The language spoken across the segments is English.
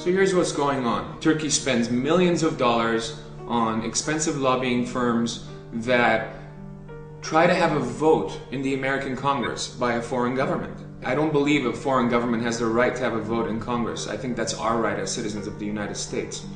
So here's what's going on. Turkey spends millions of dollars on expensive lobbying firms that try to have a vote in the American Congress by a foreign government. I don't believe a foreign government has the right to have a vote in Congress. I think that's our right as citizens of the United States.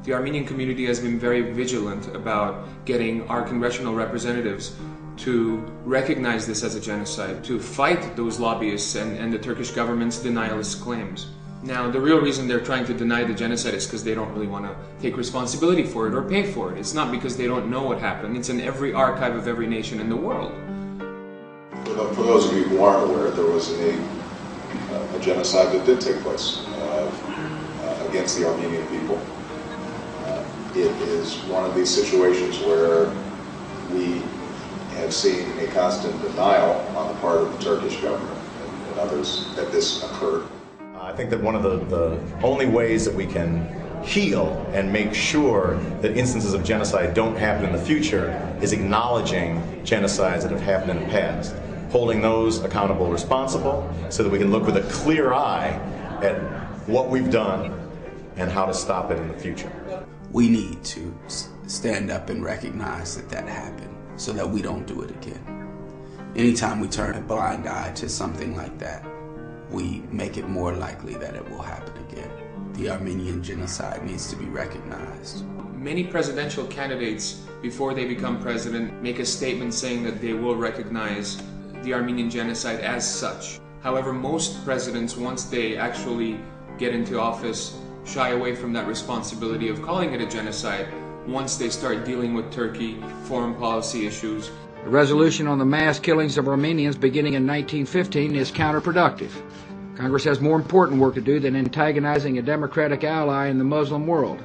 The Armenian community has been very vigilant about getting our congressional representatives to recognize this as a genocide, to fight those lobbyists and the Turkish government's denialist claims. Now, the real reason they're trying to deny the genocide is because they don't really want to take responsibility for it or pay for it. It's not because they don't know what happened. It's in every archive of every nation in the world. For those of you who aren't aware, there was a genocide that did take place against the Armenian people. It is one of these situations where we have seen a constant denial on the part of the Turkish government and others that this occurred. I think that one of the only ways that we can heal and make sure that instances of genocide don't happen in the future is acknowledging genocides that have happened in the past, holding those accountable responsible so that we can look with a clear eye at what we've done and how to stop it in the future. We need to stand up and recognize that that happened so that we don't do it again. Anytime we turn a blind eye to something like that, we make it more likely that it will happen again. The Armenian genocide needs to be recognized. Many presidential candidates, before they become president, make a statement saying that they will recognize the Armenian genocide as such. However, most presidents, once they actually get into office, shy away from that responsibility of calling it a genocide once they start dealing with Turkey, foreign policy issues. The resolution on the mass killings of Armenians beginning in 1915 is counterproductive. Congress has more important work to do than antagonizing a democratic ally in the Muslim world.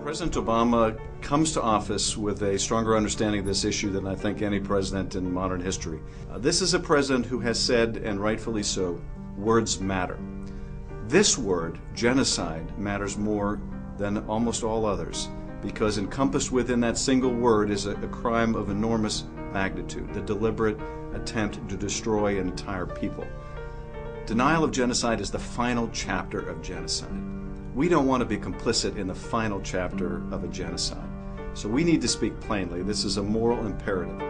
President Obama comes to office with a stronger understanding of this issue than I think any president in modern history. This is a president who has said, and rightfully so, words matter. This word, genocide, matters more than almost all others, because encompassed within that single word is a crime of enormous magnitude, the deliberate attempt to destroy an entire people. Denial of genocide is the final chapter of genocide. We don't want to be complicit in the final chapter of a genocide. So we need to speak plainly. This is a moral imperative.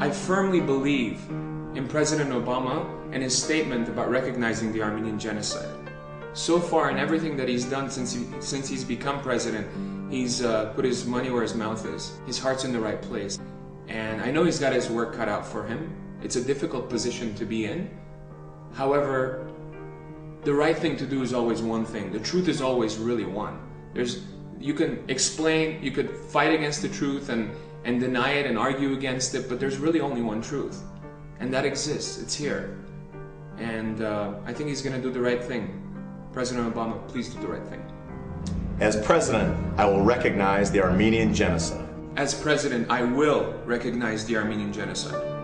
I firmly believe in President Obama and his statement about recognizing the Armenian genocide. So far, in everything that he's done since he's become president, he's put his money where his mouth is. His heart's in the right place. And I know he's got his work cut out for him. It's a difficult position to be in. However, the right thing to do is always one thing. The truth is always really one. You can explain, you could fight against the truth and deny it and argue against it, but there's really only one truth. And that exists, it's here. And I think he's gonna do the right thing. President Obama, please do the right thing. As president, I will recognize the Armenian genocide. As president, I will recognize the Armenian genocide.